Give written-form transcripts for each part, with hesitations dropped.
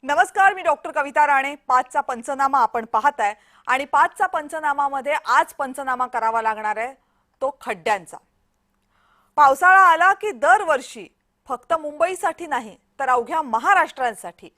नमस्कार, मी डॉक्टर कविता राणे. 5चा पंचनामा आपण पाहताय आणि 5चा पंचनामामध्ये आज पंचनामा करावा लागणार आहे तो खड्ड्यांचा. पावसाळा आला की दरवर्षी फक्त मुंबईसाठी नाही तर अवघ्या महाराष्ट्रासाठी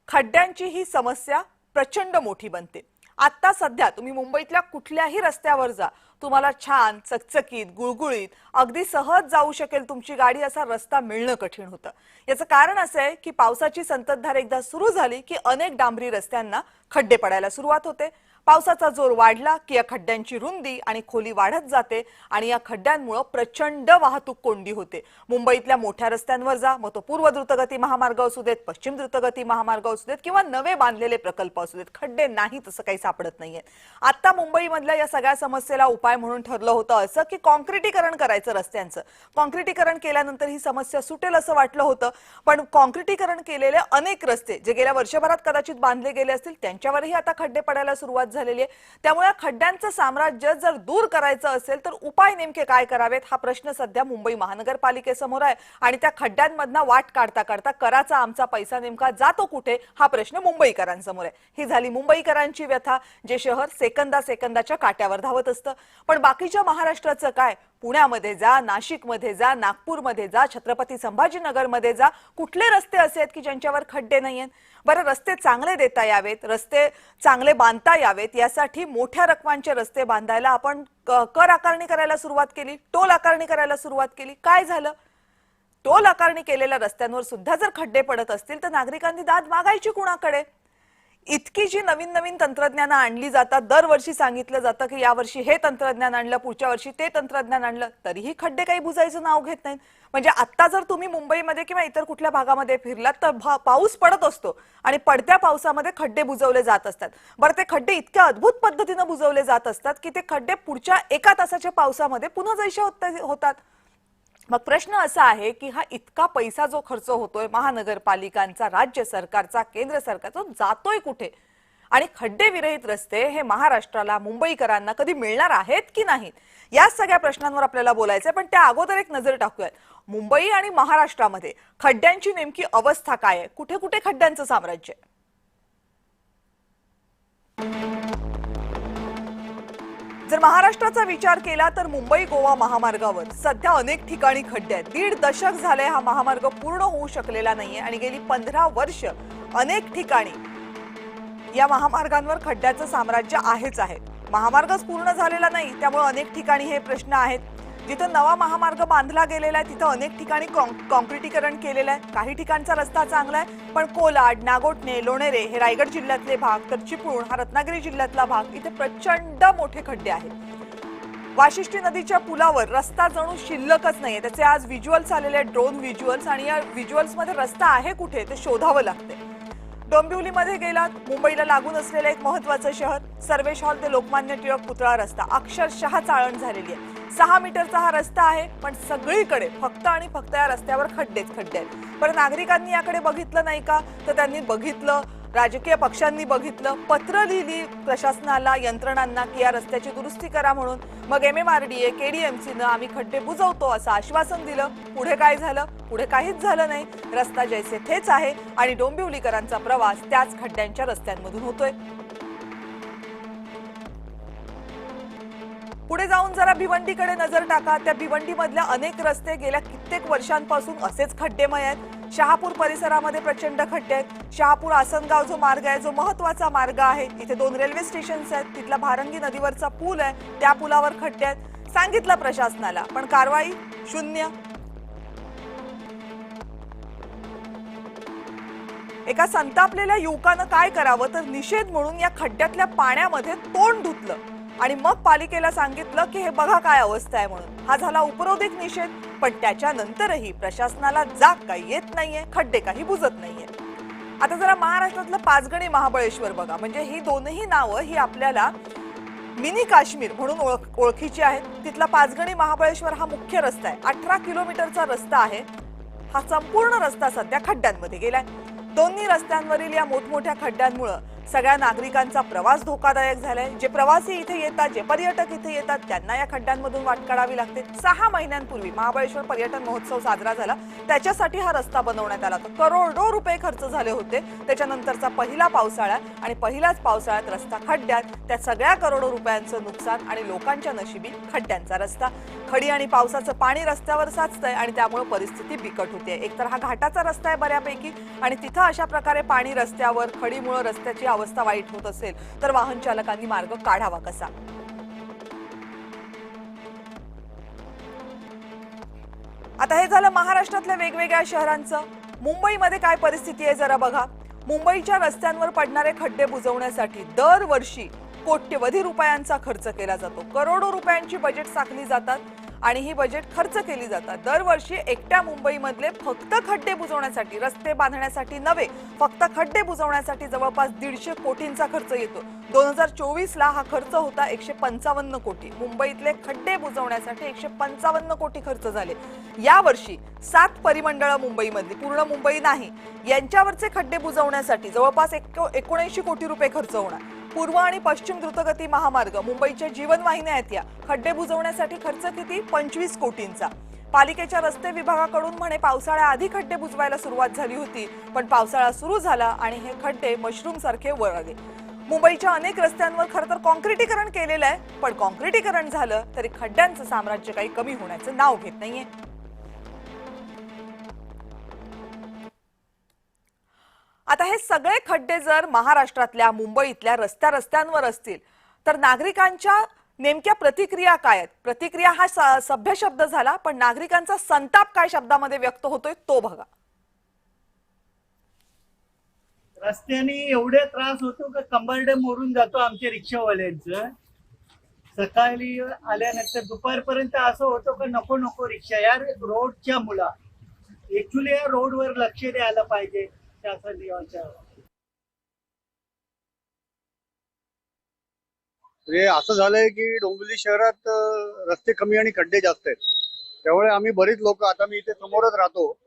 खड्ड्यांची ही समस्या प्रचंड मोठी बनते. आता सध्या तुम्ही मुंबईतल्या कुठल्याही रस्त्यावर जा, तुम्हाला छान चकचकीत गुळगुळीत अगदी सहज जाऊ शकेल तुमची गाडी असा रस्ता मिळणं कठीण होतं. याचं कारण असं आहे की पावसाची संततधार एकदा सुरू झाली की अनेक डांबरी रस्त्यांना खड्डे पडायला सुरुवात होते. पावसाचा जोर वाढला की या खड्ड्यांची रुंदी आणि खोली वाढत जाते आणि या खड्ड्यांमुळे प्रचंड वाहतूक कोंडी होते. मुंबईतल्या मोठ्या रस्त्यांवर जा, मग तो पूर्व द्रुतगती महामार्ग असू देत, पश्चिम द्रुतगती महामार्ग असू देत किंवा नवे बांधलेले प्रकल्प असू देत, खड्डे नाही तसं काही सापडत नाहीये. आता मुंबईमधल्या या सगळ्या समस्येला उपाय म्हणून ठरलं होतं असं की कॉन्क्रिटीकरण करायचं रस्त्यांचं. कॉन्क्रिटीकरण केल्यानंतर ही समस्या सुटेल असं वाटलं होतं, पण कॉन्क्रिटीकरण केलेले अनेक रस्ते जे गेल्या वर्षभरात कदाचित बांधले गेले असतील त्यांच्यावरही आता खड्डे पडायला सुरुवात झालेली आहे. त्यामुळे खड्ड्यांचं साम्राज्य जर दूर करायचं असेल तर उपाय नेमके काय करावेत हा प्रश्न सध्या मुंबई महानगरपालिकेसमोर आहे आणि त्या खड्ड्यांमधनं वाट काढता काढता कराचा आमचा पैसा नेमका जातो कुठे हा प्रश्न मुंबईकरांसमोर आहे. ही झाली मुंबईकरांची व्यथा, जे शहर सेकंदाच्या काट्यावर धावत असतं. पण बाकीच्या महाराष्ट्राचं काय? पुण्यामध्ये जा, नाशिकमध्ये जा, नागपूरमध्ये जा, छत्रपती संभाजीनगरमध्ये जा, कुठले रस्ते असे आहेत की ज्यांच्यावर खड्डे नाहीयेत? बरं, रस्ते चांगले देता यावेत, रस्ते चांगले बांधता यावेत यासाठी मोठ्या रकमांचे रस्ते बांधायला आपण कर आकारणी करायला सुरुवात केली, टोल आकारणी करायला सुरुवात केली. काय झालं? टोल आकारणी केलेल्या रस्त्यांवर सुद्धा जर खड्डे पडत असतील तर नागरिकांनी दाद मागायची कुणाकडे? इतकी जी नवीन नवीन तंत्रज्ञान आणली जातात, दरवर्षी सांगितलं जातं की यावर्षी हे तंत्रज्ञान आणलं, पुढच्या वर्षी ते तंत्रज्ञान आणलं, तरीही खड्डे काही बुजायचं नाव घेत नाहीत. म्हणजे आता जर तुम्ही मुंबईमध्ये किंवा इतर कुठल्या भागामध्ये फिरलात तर पाऊस पडत असतो आणि पडत्या पावसामध्ये खड्डे बुजवले जात असतात. बरं, ते खड्डे इतक्या अद्भुत पद्धतीनं बुजवले जात असतात की ते खड्डे पुढच्या 1 तासाच्या पावसामध्ये पुन्हा जैसे होतात. मग प्रश्न असा आहे की हा इतका पैसा जो खर्च होतोय महानगरपालिकांचा, राज्य सरकारचा, केंद्र सरकारचा, जातोय कुठे? आणि खड्डे विरहित रस्ते हे महाराष्ट्राला, मुंबईकरांना कधी मिळणार आहेत की नाहीत? या सगळ्या प्रश्नांवर आपल्याला बोलायचंय. पण त्या अगोदर एक नजर टाकूयात मुंबई आणि महाराष्ट्रामध्ये खड्ड्यांची नेमकी अवस्था काय आहे, कुठे कुठे खड्ड्यांचं साम्राज्य आहे. जर महाराष्ट्राचा विचार केला तर मुंबई गोवा महामार्गावर सध्या अनेक ठिकाणी खड्डे आहेत. 1.5 दशक झाले हा महामार्ग पूर्ण होऊ शकलेला नाहीये आणि गेली 15 वर्ष अनेक ठिकाणी या महामार्गांवर खड्ड्याचं साम्राज्य आहेच आहे. महामार्गच पूर्ण झालेला नाही, त्यामुळे अनेक ठिकाणी हे प्रश्न आहेत. जिथं नवा महामार्ग बांधला गेलेला आहे तिथं अनेक ठिकाणी कॉन्क्रिटीकरण केलेलं आहे. काही ठिकाणचा रस्ता चांगला आहे, पण कोलाड, नागोठणे, लोणेरे हे रायगड जिल्ह्यातले भाग, तर चिपळूण हा रत्नागिरी जिल्ह्यातला भाग, इथे प्रचंड मोठे खड्डे आहेत. वाशिष्ठी नदीच्या पुलावर रस्ता जणू शिल्लकच नाहीये. त्याचे आज व्हिज्युअल्स आलेले आहेत, ड्रोन व्हिज्युअल्स, आणि या व्हिज्युअल्समध्ये रस्ता आहे कुठे ते शोधावं लागते. डोंबिवलीमध्ये गेलात, मुंबईला लागून असलेलं एक महत्त्वाचं शहर, सर्वेश हॉल ते लोकमान्य टिळक पुतळा रस्ता अक्षरशः चाळण झालेली आहे. 6 मीटरचा हा रस्ता आहे, पण सगळीकडे फक्त आणि फक्त या रस्त्यावर खड्डेच खड्डे आहेत. पण नागरिकांनी याकडे बघितलं नाही का? तर त्यांनी बघितलं, राजकीय पक्षांनी बघितलं, पत्र लिहिली प्रशासनाला, यंत्रणांना की या रस्त्याची दुरुस्ती करा म्हणून. मग MMRDA, KDMCनं आम्ही खड्डे बुजवतो असं आश्वासन दिलं. पुढे काय झालं? पुढे काहीच झालं नाही. रस्ता जैसे थेच आहे आणि डोंबिवलीकरांचा प्रवास त्याच खड्ड्यांच्या रस्त्यांमधून होतोय. पुढे जाऊन जरा भिवंडीकडे नजर टाका. त्या भिवंडीमधल्या अनेक रस्ते गेल्या कित्येक वर्षांपासून असेच खड्डेमय आहेत. शहापूर परिसरामध्ये प्रचंड खड्डे आहेत. शहापूर आसनगाव जो मार्ग आहे, जो महत्त्वाचा मार्ग आहे, इथे 2 रेल्वे स्टेशन्स आहेत, तिथला भारंगी नदीवरचा पूल आहे, त्या पुलावर खड्डे आहेत. सांगितलं प्रशासनाला, पण कारवाई शून्य. एका संतापलेल्या युवकानं काय करावं तर निषेध म्हणून या खड्ड्यातल्या पाण्यामध्ये तोंड धुतलं आणि मग पालिकेला सांगितलं की हे बघा काय अवस्था आहे म्हणून. हा झाला उपरोधिक निषेध, पण त्याच्यानंतरही प्रशासनाला जाग काही येत नाहीये, खड्डे काही बुजत नाहीये. आता जरा महाराष्ट्रातलं पाचगणी महाबळेश्वर बघा. म्हणजे ही दोनही नावं ही आपल्याला मिनी काश्मीर म्हणून ओळखीची आहेत. तिथला पाचगणी महाबळेश्वर हा मुख्य रस्ता आहे. 18 किलोमीटरचा रस्ता आहे. हा संपूर्ण रस्ता सध्या खड्ड्यांमध्ये गेलाय. दोन्ही रस्त्यांवरील या मोठमोठ्या खड्ड्यांमुळे सगळ्या नागरिकांचा प्रवास धोकादायक झालाय। जे प्रवासी इथे येतात, जे पर्यटक इथे येतात, त्यांना या खड्ड्यांमधून वाट काढावी लागते। 6 महिन्यांपूर्वी महाबळेश्वर पर्यटन महोत्सव साजरा झाला, त्याच्यासाठी हा रस्ता बनवण्यात आला होता। करोडो रुपये खर्च झाले होते। त्याच्यानंतरचा पहिला पावसाळा आणि पहिल्याच पावसाळ्यात रस्ता खड्ड्यात, त्या सगळ्या करोडो रुपयांचं नुकसान आणि लोकांच्या नशिबी खड्ड्यांचा रस्ता। खडी आणि पावसाचं पाणी रस्त्यावर साचतंय आणि त्यामुळे परिस्थिती बिकट होते। एकतर हा घाटाचा रस्ता आहे बऱ्यापैकी आणि तिथं अशा प्रकारे पाणी रस्त्यावर, खडीमुळे रस्त्याची अवस्था वाईट होत असेल तर वाहन चालकांनी मार्ग काढावा कसा? आता हे झालं महाराष्ट्रातल्या वेगवेगळ्या शहरांचं। मुंबईमध्ये काय परिस्थिती आहे जरा बघा। मुंबईच्या रस्त्यांवर पडणारे खड्डे बुजवण्यासाठी दरवर्षी कोट्यवधी रुपयांचा खर्च केला जातो। करोडो रुपयांची बजेट साखली जातात आणि ही बजेट खर्च केली जातात। दरवर्षी एकट्या मुंबईमधले फक्त खड्डे बुजवण्यासाठी, रस्ते बांधण्यासाठी नव्हे, फक्त खड्डे बुजवण्यासाठी जवळपास 150 कोटींचा खर्च येतो। 2024 ला हा खर्च होता 155 कोटी। मुंबईतले खड्डे बुजवण्यासाठी 155 कोटी खर्च झाले। यावर्षी 7 परिमंडळं मुंबईमधली, पूर्ण मुंबई नाही, यांच्यावरचे खड्डे बुजवण्यासाठी जवळपास 79 कोटी रुपये खर्च होणार। पूर्व आणि पश्चिम द्रुतगती महामार्ग, मुंबईच्या जीवनवाहिन्या आहेत या, खड्डे बुजवण्यासाठी खर्च किती? 25 कोटींचा। पालिकेच्या रस्ते विभागाकडून म्हणे पावसाळ्याआधी खड्डे बुजवायला सुरुवात झाली होती, पण पावसाळा सुरू झाला आणि हे खड्डे मशरूम सारखे वर आले। मुंबईच्या अनेक रस्त्यांवर खरं तर कॉन्क्रिटीकरण केलेलं आहे, पण कॉन्क्रिटीकरण झालं तरी खड्ड्यांचं साम्राज्य काही कमी होण्याचं नाव घेत नाहीये। आता हे सगळे खड्डे जर महाराष्ट्रातल्या, मुंबईतल्या रस्त्यांवर असतील तर नागरिकांच्या नेमक्या प्रतिक्रिया काय आहेत? प्रतिक्रिया हा सभ्य शब्द झाला, पण नागरिकांचा संताप काय शब्दामध्ये व्यक्त होतोय तो बघा। रस्त्याने एवढे त्रास होतो की कंबरडे मोडून जातो आमच्या रिक्षावाल्यांचं। सकाळी आल्यानंतर दुपारपर्यंत असं होतं की नको नको रिक्षा, या रोडच्या मुला ऍक्च्युली या रोडवर लक्ष द्यायला पाहिजे शासनाच्या। असं झालंय की डोंबिवली शहरात रस्ते कमी आणि खड्डे जास्त आहेत। त्यामुळे आम्ही बरीच लोक, आता मी इथे समोरच राहतो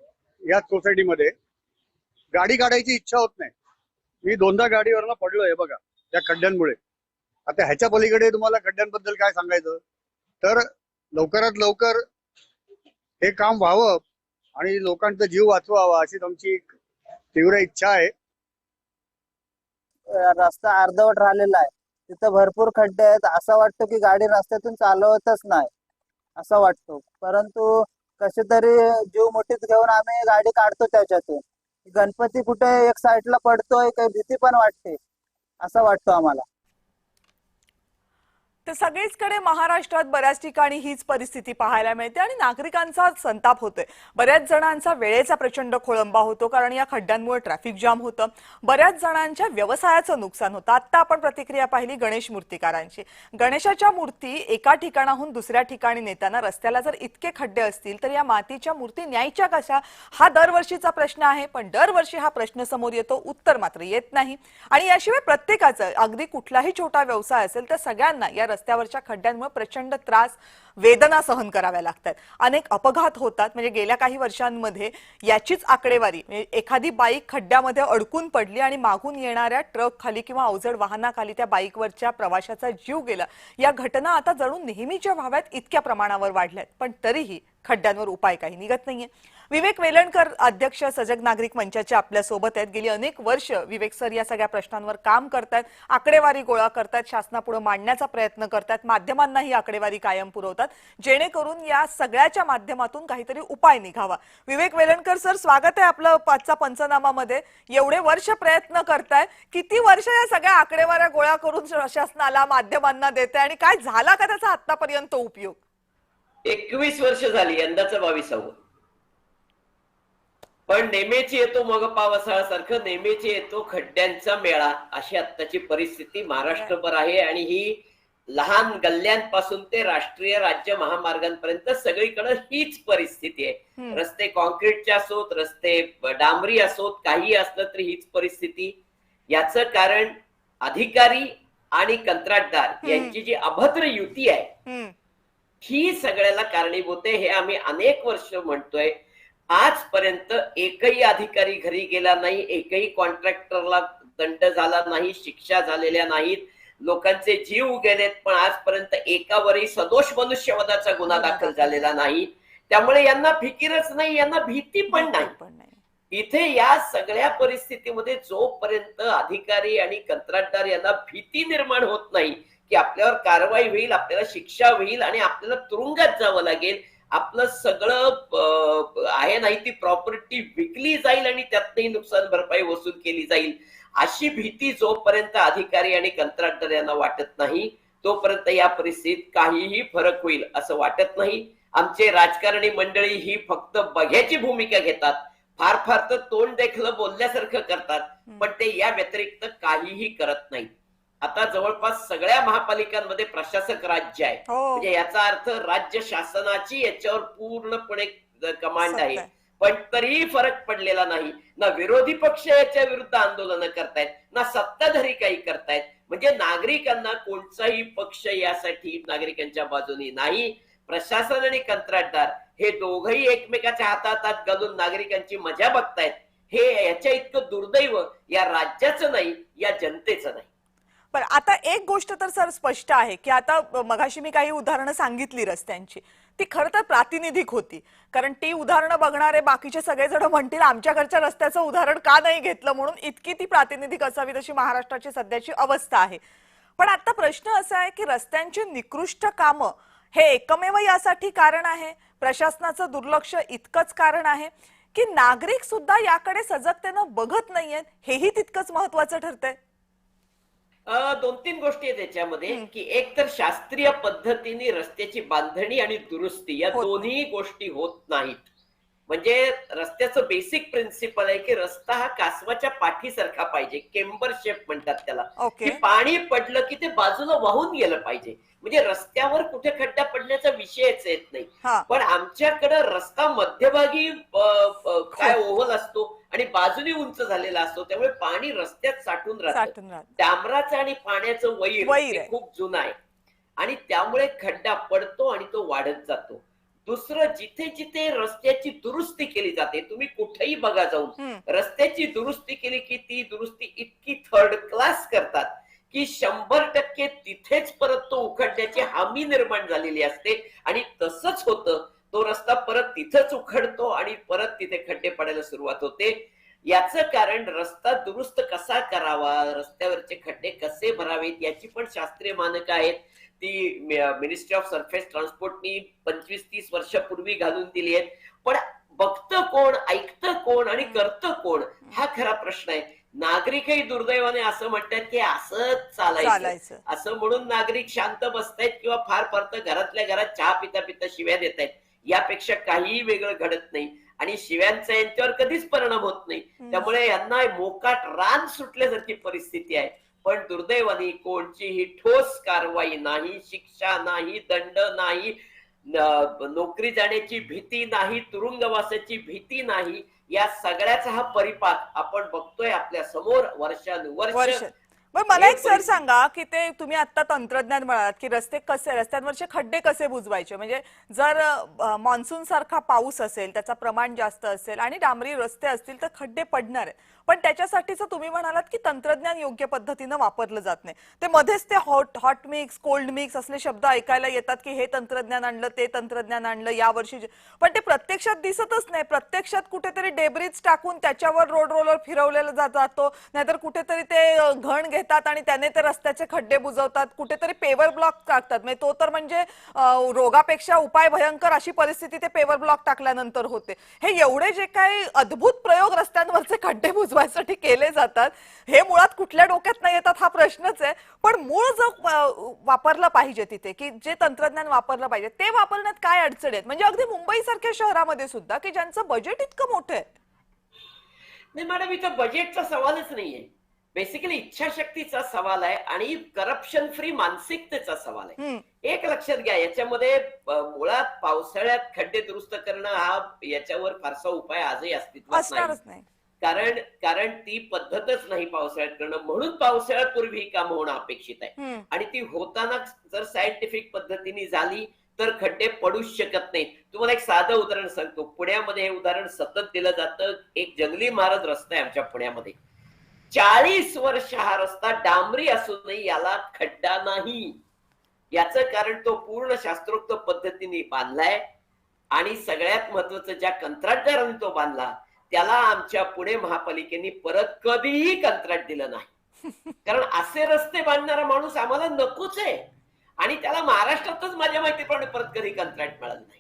याच सोसायटीमध्ये, गाडी काढायची इच्छा होत नाही। मी 2दा गाडीवरनं पडलोय बघा त्या खड्ड्यांमुळे। आता ह्याच्या पलीकडे तुम्हाला खड्ड्यांबद्दल काय सांगायचं, तर लवकरात लवकर हे काम व्हावं आणि लोकांचा जीव वाचवावा अशी आमची तीव्र इच्छा आहे। रस्ता अर्धवट राहिलेला आहे, तिथं भरपूर खड्डे आहेत। असं वाटतं की गाडी रस्त्यातून चालवतच नाही असं वाटतं, परंतु कसे तरी जीव मुठीत घेऊन आम्ही गाडी काढतो त्याच्यातून। गणपती कुठे एक साईडला पडतोय, काही भीती पण वाटते असं वाटतं आम्हाला। तर सगळीचकडे महाराष्ट्रात बऱ्याच ठिकाणी हीच परिस्थिती पाहायला मिळते आणि नागरिकांचा संताप होतोय। बऱ्याच जणांचा वेळेचा प्रचंड खोळंबा होतो, कारण या खड्ड्यांमुळे ट्रॅफिक जाम होतं। बऱ्याच जणांच्या व्यवसायाचं नुकसान होतं। आता आपण प्रतिक्रिया पाहिली गणेश मूर्तिकारांची। गणेशाच्या मूर्ती एका ठिकाणाहून दुसऱ्या ठिकाणी नेताना रस्त्याला जर इतके खड्डे असतील तर या मातीच्या मूर्ती न्यायच्या कशा, हा दरवर्षीचा प्रश्न आहे। पण दरवर्षी हा प्रश्न समोर येतो, उत्तर मात्र येत नाही। आणि याशिवाय प्रत्येकाचं, अगदी कुठलाही छोटा व्यवसाय असेल तर सगळ्यांना या रस्त्यावरच्या खड्ड्यांमुळे प्रचंड त्रास, वेदना सहन कराव्या लागतात। अनेक अपघात होतात। म्हणजे गेल्या काही वर्षांमध्ये याचीच आकडेवारी, एखादी बाईक खड्ड्यामध्ये अडकून पडली आणि मागून येणाऱ्या ट्रक खाली किंवा अवजड वाहनाखाली त्या बाईकवरच्या प्रवाशाचा जीव गेला। या घटना आता जणू नेहमीच्या व्हाव्यात इतक्या प्रमाणावर वाढल्यात, पण तरीही खड्ड्यांवर उपाय काही निघत नाहीये। विवेक वेलणकर अध्यक्ष सजग नागरिक मंचाचे आपल्या सोबत आहेत। गेली अनेक वर्ष विवेक सर या सगळ्या प्रश्नांवर काम करतात, आकडेवारी गोळा करतात, शासनापुढे मांडण्याचा प्रयत्न करतात, माध्यमांनाही आकडेवारी कायम पुरवतात, जेणेकरून या सगळ्याच्या माध्यमातून काहीतरी उपाय निघावा। विवेक वेलणकर सर, स्वागत आहे आपलं 5चा पंचनामामध्ये। एवढे वर्ष प्रयत्न करताय, किती वर्ष या सगळ्या आकडेवाऱ्या गोळा करून शासनाला, माध्यमांना देते आणि काय झाला का त्याचा आतापर्यंत उपयोग? 21 वर्ष झाली, यंदाचं 22वं। पण नेहमीच येतो मग पावसाळ्यासारखं, नेहमीच येतो खड्ड्यांचा मेळा, अशी आत्ताची परिस्थिती महाराष्ट्रभर आहे। आणि ही लहान गल्ल्यांपासून ते राष्ट्रीय राज्य महामार्गांपर्यंत सगळीकडे हीच परिस्थिती आहे। रस्ते कॉन्क्रीटचे असोत, रस्ते डांबरी असोत, काही असलं तरी हीच परिस्थिती। याचं कारण अधिकारी आणि कंत्राटदार यांची जी अभद्र युती आहे ही सगळ्याला कारणीभूत आहे। हे आम्ही अनेक वर्ष म्हणतोय। आजपर्यंत एकही अधिकारी घरी गेला नाही, एकही कॉन्ट्रॅक्टरला दंड झाला नाही, शिक्षा झालेल्या नाहीत, लोकांचे जीव गेलेत, पण आजपर्यंत एकावरही सदोष मनुष्यवधाचा गुन्हा दाखल झालेला नाही. त्यामुळे यांना फिकीरच नाही, यांना भीती पण नाही. पण नाही. इथे या सगळ्या परिस्थितीमध्ये जोपर्यंत अधिकारी आणि कंत्राटदार यांना भीती निर्माण होत नाही की आपल्यावर कारवाई होईल, आपल्याला शिक्षा होईल आणि आपल्याला तुरुंगात जावं लागेल, आपलं सगळं आहे नाही ती प्रॉपर्टी विकली जाईल आणि त्यातही नुकसान भरपाई वसूल केली जाईल, अशी भीती जोपर्यंत अधिकारी आणि कंत्राटदार यांना वाटत नाही तोपर्यंत या परिस्थितीत काहीही फरक होईल असं वाटत नाही. आमचे राजकारणी मंडळी ही फक्त बघ्याची भूमिका घेतात, फार फार तर तोंड देखलं बोलल्यासारखं करतात, पण ते या व्यतिरिक्त काहीही करत नाही. आता जवळपास सगळ्या महापालिकांमध्ये प्रशासक राज्य आहे, म्हणजे याचा अर्थ राज्य शासनाची याच्यावर पूर्णपणे कमांड आहे. पण तरीही फरक पडलेला नाही. ना विरोधी पक्ष याच्या विरुद्ध आंदोलनं करतायत, ना सत्ताधारी काही करतायत. म्हणजे नागरिकांना कोणताही पक्ष यासाठी नागरिकांच्या बाजूने नाही. प्रशासन आणि कंत्राटदार हे दोघही एकमेकाच्या हातात हात घालून नागरिकांची मजा बघतायत. हे याच्या इतकं दुर्दैव या राज्याचं नाही, या जनतेचं नाही. पण आता एक गोष्ट तर सर स्पष्ट आहे की आता मगाशी मी काही उदाहरणं सांगितली रस्त्यांची, ती खरं तर प्रातिनिधिक होती. कारण ती उदाहरणं बघणारे बाकीचे सगळेजण म्हणतील आमच्याकडच्या रस्त्याचं उदाहरण का नाही घेतलं, म्हणून इतकी ती प्रातिनिधिक असावी तशी महाराष्ट्राची सध्याची अवस्था आहे. पण आता प्रश्न असा आहे की रस्त्यांची निकृष्ट कामं हे एकमेव यासाठी कारण आहे, प्रशासनाचं दुर्लक्ष इतकंच कारण आहे, की नागरिक सुद्धा याकडे सजगतेनं बघत नाहीयेत, हेही तितकंच महत्वाचं ठरतंय. दोन तीन गोष्टी आहेत त्याच्यामध्ये की एक तर शास्त्रीय पद्धतीने रस्त्याची बांधणी आणि दुरुस्ती या दोन्ही गोष्टी होत नाहीत. म्हणजे रस्त्याचं बेसिक प्रिन्सिपल आहे की रस्ता हा कासवाच्या पाठीसारखा पाहिजे, केम्बर शेप म्हणतात त्याला, की पाणी पडलं की ते बाजूला वाहून गेलं पाहिजे. म्हणजे रस्त्यावर कुठे खड्डा पडण्याचा विषयच येत नाही. पण आमच्याकडे रस्ता मध्यभागी काय ओव्हल असतो आणि बाजूने उंच झालेला असतो, त्यामुळे पाणी रस्त्यात साठून राहतं. डांबराचं आणि पाण्याचं वैर खूप जुनं आहे आणि त्यामुळे खड्डा पडतो आणि तो वाढत जातो. दुसरं, जिथे जिथे रस्त्याची दुरुस्ती केली जाते, तुम्ही कुठेही बघा जाऊन, रस्त्याची दुरुस्ती केली की ती दुरुस्ती इतकी थर्ड क्लास करतात की 100% तिथेच परत तो उखडण्याची हमी निर्माण झालेली असते आणि तसंच होतं. तो रस्ता परत तिथंच उखडतो आणि परत तिथे खड्डे पडायला सुरुवात होते. याचं कारण रस्ता दुरुस्त कसा करावा, रस्त्यावरचे खड्डे कसे भरावेत याची पण शास्त्रीय मानकं आहेत. ती मिनिस्ट्री ऑफ सरफेस ट्रान्सपोर्टनी 25-30 वर्षापूर्वी घालून दिली आहेत. पण बघतं कोण, ऐकतं कोण आणि करतं कोण, हा खरा प्रश्न आहे. नागरिकही दुर्दैवाने असं म्हणतात की असंच चालायचं, असं म्हणून नागरिक शांत बसतायत किंवा फार फार तर घरातल्या घरात चहा पिता पिता शिव्या देत आहेत. यापेक्षा काहीही वेगळं घडत नाही आणि शिव्यांचा यांच्यावर कधीच परिणाम होत नाही. त्यामुळे यांना मोकाट रान सुटल्यासारखी परिस्थिती आहे. पण दुर्दैवाने कोणतीही ठोस कारवाई नाही, शिक्षा नाही, दंड नाही, नोकरी जाण्याची भीती नाही, तुरुंगवासाची भीती नाही. या सगळ्याचा हा परिपाक आपण बघतोय आपल्या समोर वर्षानुवर्ष. पण मला एक सर सांगा की ते तुम्ही आता तंत्रज्ञान म्हणालात की रस्त्यांवरचे खड्डे कसे बुजवायचे. म्हणजे जर मान्सून सारखा पाऊस असेल, त्याचं प्रमाण जास्त असेल आणि डांबरी रस्ते असतील तर खड्डे पडणार आहेत. पण त्याच्यासाठीच तुम्ही म्हणालात की तंत्रज्ञान योग्य पद्धतीनं वापरलं जात नाही. ते मध्येच ते हॉट मिक्स, कोल्ड मिक्स असले शब्द ऐकायला येतात की हे तंत्रज्ञान आणलं, ते तंत्रज्ञान आणलं यावर्षी, पण ते प्रत्यक्षात दिसतच नाही. प्रत्यक्षात कुठेतरी डेब्रिज टाकून त्याच्यावर रोड रोलर फिरवलेला जातो, नाहीतर कुठेतरी ते घण घेतात आणि त्याने ते रस्त्याचे खड्डे बुजवतात, कुठेतरी पेवर ब्लॉक टाकतात. म्हणजे तो तर म्हणजे रोगापेक्षा उपाय भयंकर अशी परिस्थिती ते पेवर ब्लॉक टाकल्यानंतर होते. हे एवढे जे काही अद्भुत प्रयोग रस्त्यांवरचे खड्डे बुजवायसाठी केले जातात, हे मुळात कुठल्या डोक्यात नाही येतात हा प्रश्नच आहे. पण मूळ जो वापरलं पाहिजे तिथे, की जे तंत्रज्ञान वापरलं पाहिजे ते वापरण्यात काय अडचण आहेत. म्हणजे अगदी मुंबई सारख्या शहरामध्ये सुद्धा की ज्यांचं बजेट इतकं मोठं आहे. नाही मॅडम, इथं बजेटचा सवालच नाहीये. बेसिकली इच्छाशक्तीचा सवाल आहे आणि करप्शन फ्री मानसिकतेचा सवाल आहे. एक लक्षात घ्या, याच्यामध्ये मुळात पावसाळ्यात खड्डे दुरुस्त करणं हा याच्यावर फारसा उपाय आजही अस्तित्वात नाही. कारण ती पद्धतच नाही पावसाळ्यात करणं, म्हणून पावसाळ्यापूर्वी ही कामं होणं अपेक्षित आहे. आणि ती होताना जर सायंटिफिक पद्धतीने झाली तर खड्डे पडूच शकत नाहीत. तुम्हाला एक साधं उदाहरण सांगतो. पुण्यामध्ये हे उदाहरण सतत दिलं जातं. एक जंगली महाराज रस्ता आहे आमच्या पुण्यामध्ये. 40 वर्ष हा रस्ता डांबरी असूनही याला खड्डा नाही. याचं कारण तो पूर्ण शास्त्रोक्त पद्धतीने बांधलाय आणि सगळ्यात महत्वाचं ज्या कंत्राटदाराने तो बांधला त्याला आमच्या पुणे महापालिकेने परत कधीही कंत्राट दिलं नाही. कारण असे रस्ते बांधणारा माणूस आम्हाला नकोच आहे आणि त्याला महाराष्ट्रातच माझ्या माहितीप्रमाणे परत कधी कंत्राट मिळालं नाही.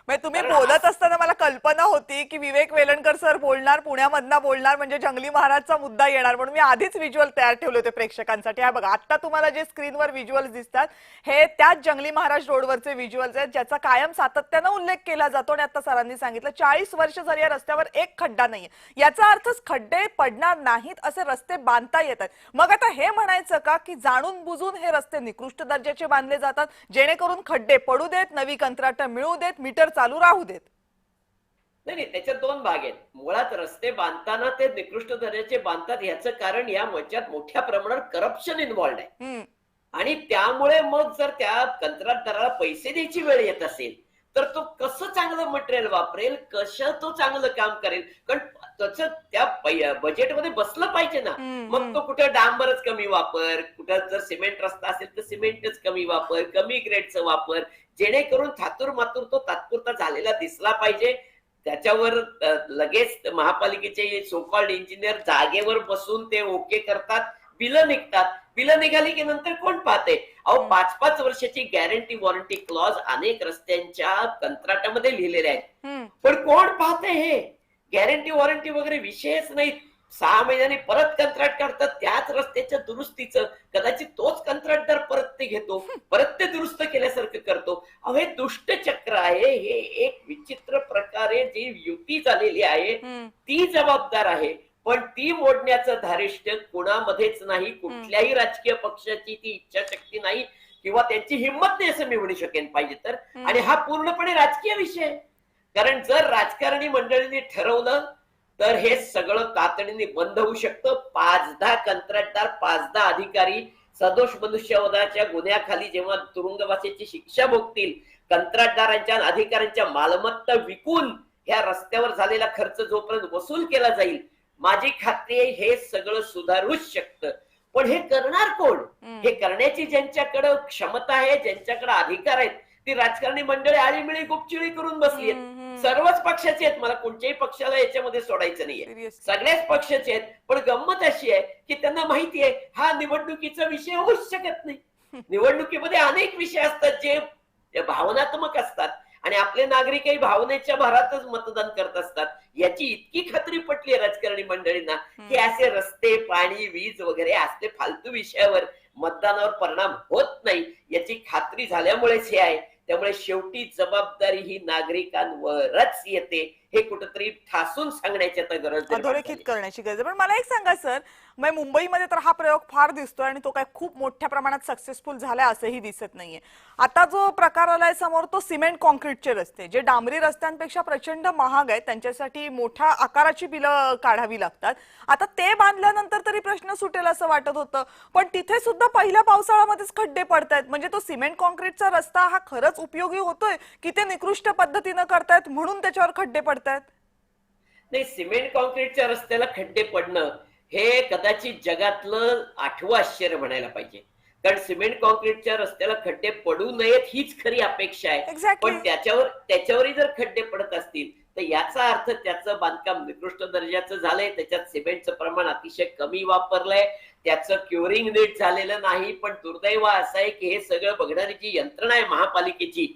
म्हणजे तुम्ही कारण बोलत असताना मला कल्पना होती की विवेक वेलणकर सर बोलणार, पुण्यामधनं बोलणार, म्हणजे जंगली महाराजचा मुद्दा येणार, म्हणून मी आधीच व्हिज्युअल तयार ठेवले होते प्रेक्षकांसाठी. हा बघा, आता तुम्हाला जे स्क्रीनवर व्हिज्युअल्स दिसतात हे त्याच जंगली महाराज रोडवरचे व्हिज्युअल्स आहेत ज्याचा कायम सातत्यानं उल्लेख केला जातो. आणि आता सरांनी सांगितलं 40 वर्ष जर या रस्त्यावर एक खड्डा नाहीये, याचा अर्थच खड्डे पडणार नाहीत, असे रस्ते बांधता येतात. मग आता हे म्हणायचं का की जाणून बुजून हे रस्ते निकृष्ट दर्जाचे बांधले जातात जेणेकरून खड्डे पडू देत, नवी कंत्राट मिळू देत, मीटर चालू राहू देत? नाही, त्याच्यात दोन भाग आहेत. मुळात रस्ते बांधताना ते निकृष्ट दर्जाचे बांधतात याचं कारण या राज्यात मोठ्या प्रमाणात करप्शन इन्व्हॉल्ड आहे आणि त्यामुळे मग जर त्या कंत्राटदाराला पैसे द्यायची वेळ येत असेल तर तो कसं चांगलं मटेरियल वापरेल, कसं तो चांगलं काम करेल, कारण त्याचं त्या बजेटमध्ये बसलं पाहिजे ना. मग तो कुठे डांबरच कमी वापर, कुठं जर सिमेंट रस्ता असेल तर सिमेंटच कमी वापर, कमी ग्रेडचं वापर, जेणेकरून थातूर मातूर तो तात्पुरता झालेला दिसला पाहिजे. त्याच्यावर लगेच महापालिकेचे सो कॉल्ड इंजिनियर जागेवर बसून ते ओके करतात, बिलं निघतात. बिलं निघाली की नंतर कोण पाहते? अहो 5-5 वर्षाची गॅरंटी वॉरंटी क्लॉज अनेक रस्त्यांच्या कंत्राटामध्ये लिहिलेले आहेत, पण कोण पाहते? हे गॅरंटी वॉरंटी वगैरे विषयच नाही. 6 महिन्यांनी परत कंत्राट काढतात त्याच रस्त्याच्या दुरुस्तीचं. कदाचित तोच कंत्राटदार परत ते घेतो, परत ते दुरुस्त केल्यासारखं करतो. अहो हे दुष्ट चक्र आहे. हे एक विचित्र प्रकारे जी युती झालेली आहे ती जबाबदार आहे, पण ती मोडण्याचं धारिष्ट्य कुणामध्येच नाही. कुठल्याही राजकीय पक्षाची ती इच्छाशक्ती नाही किंवा त्यांची हिंमत नाही असं मी म्हणू शकेन पाहिजे तर. आणि हा पूर्णपणे राजकीय विषय आहे. कारण जर राजकारणी मंडळींनी ठरवलं तर हे सगळं तातडीने बंद होऊ शकतं. 5-10 कंत्राटदार, 5-10 अधिकारी सदोष मनुष्यवधाच्या गुन्ह्याखाली जेव्हा तुरुंगवासाची शिक्षा भोगतील, कंत्राटदारांच्या अधिकाऱ्यांच्या मालमत्ता विकून ह्या रस्त्यावर झालेला खर्च जोपर्यंत वसूल केला जाईल, माझी खात्री आहे हे सगळं सुधारूच शकतं. पण हे करणार कोण? हे करण्याची ज्यांच्याकडे क्षमता आहे, ज्यांच्याकडे अधिकार आहेत, ती राजकारणी मंडळी आळीमिळी गुपचिळी करून बसली आहेत. सर्वच पक्षाचे आहेत, मला कोणत्याही पक्षाला याच्यामध्ये सोडायचं नाहीये, सगळ्याच पक्षाचे आहेत. पण गंमत अशी आहे की त्यांना माहिती आहे हा निवडणुकीचा विषय होऊच शकत नाही. निवडणुकीमध्ये अनेक विषय असतात जे भावनात्मक असतात आणि आपले नागरिकही भावनेच्या भरातच मतदान करत असतात. याची इतकी खात्री पटली आहे राजकारणी मंडळींना की असे रस्ते, पाणी, वीज वगैरे असले फालतू विषयावर मतदानावर परिणाम होत नाही याची खात्री झाल्यामुळेच हे आहे. त्यामुळे शेवटी जबाबदारी ही नागरिकांवरच येते, हे कुठेतरी ठासून सांगण्याची आता गरज, अधोरेखित करण्याची गरज. पण मला एक सांगा सर, मग मुंबईमध्ये तर हा प्रयोग फार दिसतोय आणि तो काय खूप मोठ्या प्रमाणात सक्सेसफुल झालाय असंही दिसत नाहीये. आता जो प्रकार आलाय समोर तो सिमेंट कॉन्क्रीटचे रस्ते, जे डांबरी रस्त्यांपेक्षा प्रचंड महाग आहेत, त्यांच्यासाठी मोठ्या आकाराची बिलं काढावी लागतात. आता ते बांधल्यानंतर तरी प्रश्न सुटेल असं वाटत होतं, पण तिथे सुद्धा पहिल्या पावसाळ्यामध्येच खड्डे पडतायत. म्हणजे तो सिमेंट कॉन्क्रीटचा रस्ता हा खरंच उपयोगी होतोय की ते निकृष्ट पद्धतीनं करतायत म्हणून त्याच्यावर खड्डे पडतायत? नाही, सिमेंट कॉन्क्रीटच्या रस्त्याला खड्डे पडणं हे कदाचित जगातलं 8वं आश्चर्य म्हणायला पाहिजे. कारण सिमेंट कॉन्क्रीटच्या रस्त्याला खड्डे पडू नयेत हीच खरी अपेक्षा आहे. पण त्याच्यावरही जर खड्डे पडत असतील तर याचा अर्थ त्याचं बांधकाम निकृष्ट दर्जाचं झालंय, त्याच्यात सिमेंटचं प्रमाण अतिशय कमी वापरलंय, त्याचं क्युरिंग नीट झालेलं नाही. पण दुर्दैव असं आहे की हे सगळं बघणारी जी यंत्रणा आहे महापालिकेची,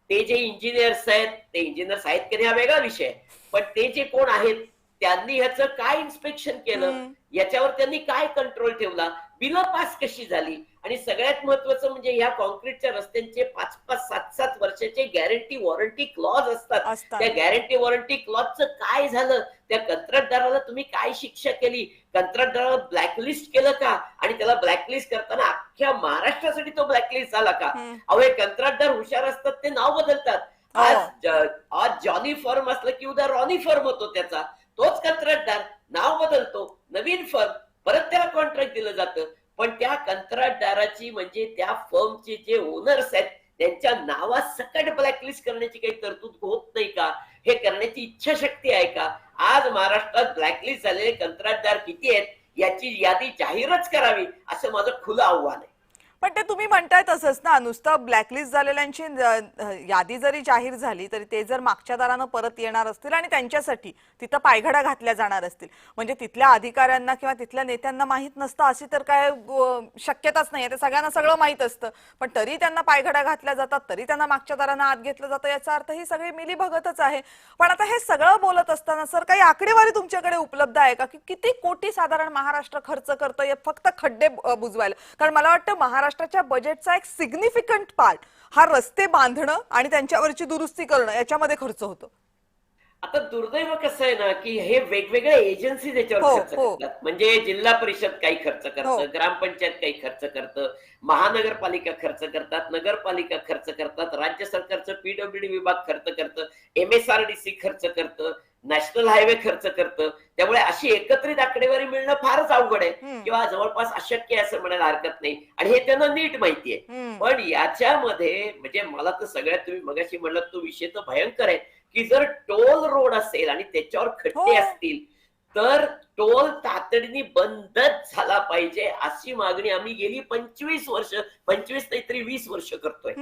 ते जे इंजिनियर्स आहेत, ते इंजिनियर्स आहेत की हा वेगळा विषय, पण ते जे कोण आहेत त्यांनी ह्याचं काय इन्स्पेक्शन केलं, याच्यावर त्यांनी काय कंट्रोल ठेवला, बिलं पास कशी झाली, आणि सगळ्यात महत्वाचं म्हणजे या कॉन्क्रीटच्या रस्त्यांचे 5-5, 7-7 वर्षाचे गॅरंटी वॉरंटी क्लॉज असतात. त्या गॅरंटी वॉरंटी क्लॉजचं काय झालं? त्या कंत्राटदाराला तुम्ही काय शिक्षा केली? कंत्राटदाराला ब्लॅकलिस्ट केलं का? आणि त्याला ब्लॅकलिस्ट करताना अख्ख्या महाराष्ट्रासाठी तो ब्लॅकलिस्ट झाला का? अहो हे कंत्राटदार हुशार असतात, ते नाव बदलतात. आज जॉनी फर्म असलं की उद्या रॉनी फर्म होतो त्याचा, तोच कंत्राटदार नाव बदलतो, नवीन फर्म, परत त्याला कॉन्ट्रॅक्ट दिलं जातं. पण त्या कंत्राटदाराची म्हणजे त्या फर्मचे जे ओनर्स आहेत त्यांच्या नावात सकट ब्लॅकलिस्ट करण्याची काही तरतूद होत नाही का? हे करण्याची इच्छाशक्ती आहे का? आज महाराष्ट्रात ब्लॅकलिस्ट झालेले कंत्राटदार किती आहेत याची यादी जाहीरच करावी असं माझं खुलं आव्हान आहे. पण ते तुम्ही म्हणताय तसंच ना, नुसतं ब्लॅकलिस्ट झालेल्यांची यादी जरी जाहीर झाली तरी ते जर मागच्या दारानं परत येणार असतील आणि त्यांच्यासाठी तिथं पायघड्या घातल्या जाणार असतील, म्हणजे तिथल्या अधिकाऱ्यांना किंवा तिथल्या नेत्यांना माहीत नसतं अशी तर काय शक्यताच नाहीये. ते सगळ्यांना सगळं माहीत असतं, पण तरी त्यांना पायघड्या घातल्या जातात, तरी त्यांना मागच्या दारानं आत घेतलं जातं. याचा अर्थ ही सगळी मिलीभगतच आहे. पण आता हे सगळं बोलत असताना सर, काही आकडेवारी तुमच्याकडे उपलब्ध आहे का की किती कोटी साधारण महाराष्ट्र खर्च करतोय फक्त खड्डे बुजवायला? कारण मला वाटतं महाराष्ट्राच्या बजेटचा एक सिग्निफिकंट पार्ट हा रस्ते बांधणं आणि त्यांच्यावरची दुरुस्ती करणं याच्यामध्ये खर्च होतो. आता दुर्दैव कसं आहे ना, की हे वेगवेगळ्या एजन्सीज याच्यावर हो, खर्च हो. करतात. म्हणजे जिल्हा परिषद काही खर्च हो. करतं, ग्रामपंचायत काही खर्च करतं, महानगरपालिका खर्च करतात, नगरपालिका खर्च करतात, राज्य सरकारचं पीडब्ल्यूडी विभाग खर्च करतं, MSRDC खर्च करतं, नॅशनल हायवे खर्च करतं. त्यामुळे अशी एकत्रित आकडेवारी मिळणं फारच अवघड आहे किंवा जवळपास अशक्य आहे असं म्हणायला हरकत नाही. आणि हे त्यांना नीट माहिती आहे. पण याच्यामध्ये म्हणजे मला तर सगळ्यात, तुम्ही मगाशी म्हणलं तो विषय तर भयंकर आहे, की जर टोल रोड असेल आणि त्याच्यावर हो. खड्डे असतील तर टोल तातडीने बंदच झाला पाहिजे अशी मागणी आम्ही गेली 25 वर्ष, 25 नाही तरी 20 वर्ष करतोय.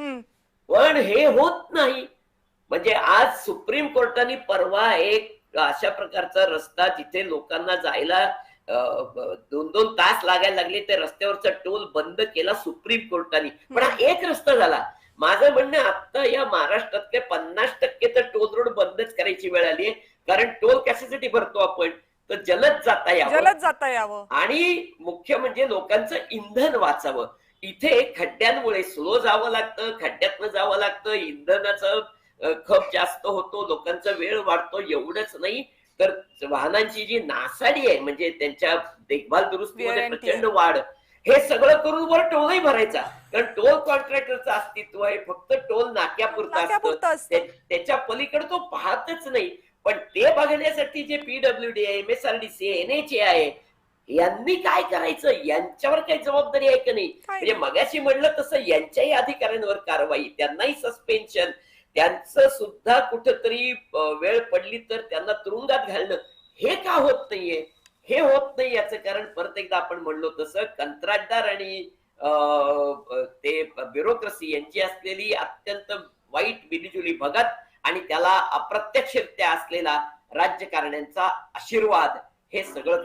पण हे होत नाही. म्हणजे आज सुप्रीम कोर्टाने परवा एक अशा प्रकारचा रस्ता जिथे लोकांना जायला 2-2 तास लागायला लागले, ते रस्त्यावरचा टोल बंद केला सुप्रीम कोर्टाने. पण हा एक रस्ता झाला. माझं म्हणणं, आता या महाराष्ट्रातले 50% तर टोल रोड बंदच करायची वेळ आली आहे. कारण टोल कशासाठी भरतो आपण? तर जलद जाता यावं आणि मुख्य म्हणजे लोकांचं इंधन वाचावं. इथे खड्ड्यांमुळे स्लो जावं लागतं, खड्ड्यातनं जावं लागतं, इंधनाचं खप जास्त होतो, लोकांचा वेळ वाढतो. एवढंच नाही तर वाहनांची जी नासाडी आहे, म्हणजे त्यांच्या देखभाल दुरुस्तीमध्ये प्रचंड वाढ, हे सगळं करून वर टोलही भरायचा. कारण टोल कॉन्ट्रॅक्टरचं अस्तित्व आहे फक्त टोल नाक्यापुरतं असतं, त्याच्या पलीकडे तो पाहतच नाही. पण ते बघण्यासाठी जे पीडब्ल्यूडी आहे, MSRDC आहे, NHA आहे, यांनी काय करायचं? यांच्यावर काही जबाबदारी आहे का नाही? म्हणजे मगाशी म्हणलं तसं यांच्याही अधिकाऱ्यांवर कारवाई, त्यांनाही सस्पेन्शन, त्यांचं सुद्धा कुठंतरी वेळ पडली तर त्यांना तुरुंगात घालणं, हे का होत नाहीये? हे होत नाही याचं कारण परत एकदा आपण म्हणलो तसं कंत्राटदार आणि ते ब्युरोक्रेसी यांची असलेली अत्यंत वाईट मिलीजुली भगत आणि त्याला अप्रत्यक्षरित्या असलेला राज्यकारण्यांचा आशीर्वाद, हे सगळं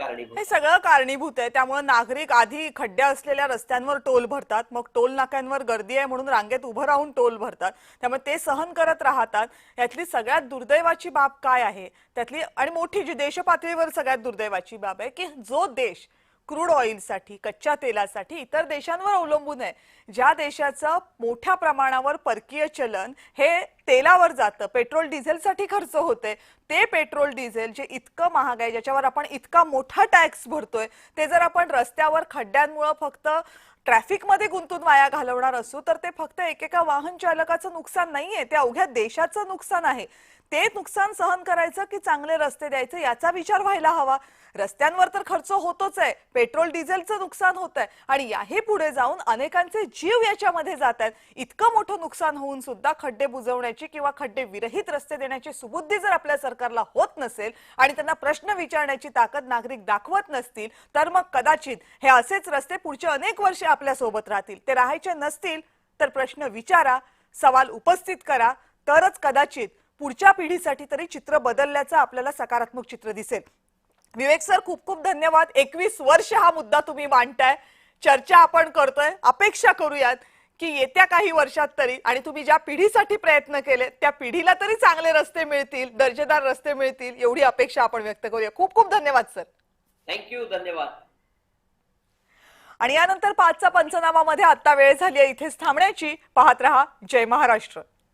कारणीभूत आहे. त्यामुळे नागरिक आधी खड्डे असलेल्या रस्त्यांवर टोल भरतात, मग टोल नाक्यांवर गर्दी आहे म्हणून रांगेत उभं राहून टोल भरतात, त्यामुळे ते सहन करत राहतात. यातली सगळ्यात दुर्दैवाची बाब काय आहे त्यातली, आणि मोठी जी देश पातळीवर सगळ्यात दुर्दैवाची बाब आहे, की जो देश क्रूड ऑइलसाठी, कच्च्या तेलासाठी इतर देशांवर अवलंबून आहे, ज्या देशाचं मोठ्या प्रमाणावर परकीय चलन हे तेलावर जातं, पेट्रोल डिझेलसाठी खर्च होते, ते पेट्रोल डिझेल जे इतकं महाग आहे, ज्याच्यावर आपण इतका मोठा टॅक्स भरतोय, ते जर आपण रस्त्यावर खड्ड्यांमुळे फक्त ट्रॅफिकमध्ये गुंतून वाया घालवणार असू तर ते फक्त एकेका वाहन चालकाचं नुकसान नाहीये, ते अवघ्या देशाचं नुकसान आहे. ते नुकसान सहन करायचं की चांगले रस्ते द्यायचे याचा विचार व्हायला हवा. रस्त्यांवर तर खर्च होतोच आहे, पेट्रोल डिझेलचं नुकसान होत आहे आणि याही पुढे जाऊन अनेकांचे जीव याच्यामध्ये जात आहेत. इतकं मोठं नुकसान होऊन सुद्धा खड्डे बुजवण्याची किंवा खड्डे विरहित रस्ते देण्याची सुबुद्धी जर आपल्या सरकारला होत नसेल आणि त्यांना प्रश्न विचारण्याची ताकद नागरिक दाखवत नसतील तर मग कदाचित हे असेच रस्ते पुढचे अनेक वर्षे आपल्या सोबत राहतील. ते राहायचे नसतील तर प्रश्न विचारा, सवाल उपस्थित करा, तरच कदाचित पुढच्या पिढीसाठी तरी चित्र बदलल्याचं आपल्याला सकारात्मक चित्र दिसेल. विवेक सर, खूप खूप धन्यवाद. 21 वर्ष हा मुद्दा तुम्ही मांडताय, चर्चा आपण करतोय. अपेक्षा करूयात की येत्या काही वर्षात तरी, आणि तुम्ही ज्या पिढीसाठी प्रयत्न केले त्या पिढीला तरी चांगले रस्ते मिळतील, दर्जेदार रस्ते मिळतील, एवढी अपेक्षा आपण व्यक्त करूया. खूप खूप धन्यवाद सर. थँक्यू, धन्यवाद. आणि यानंतर 5चा पंचनामामध्ये आता वेळ झाली आहे इथेच थांबण्याची. पाहत रहा जय महाराष्ट्र.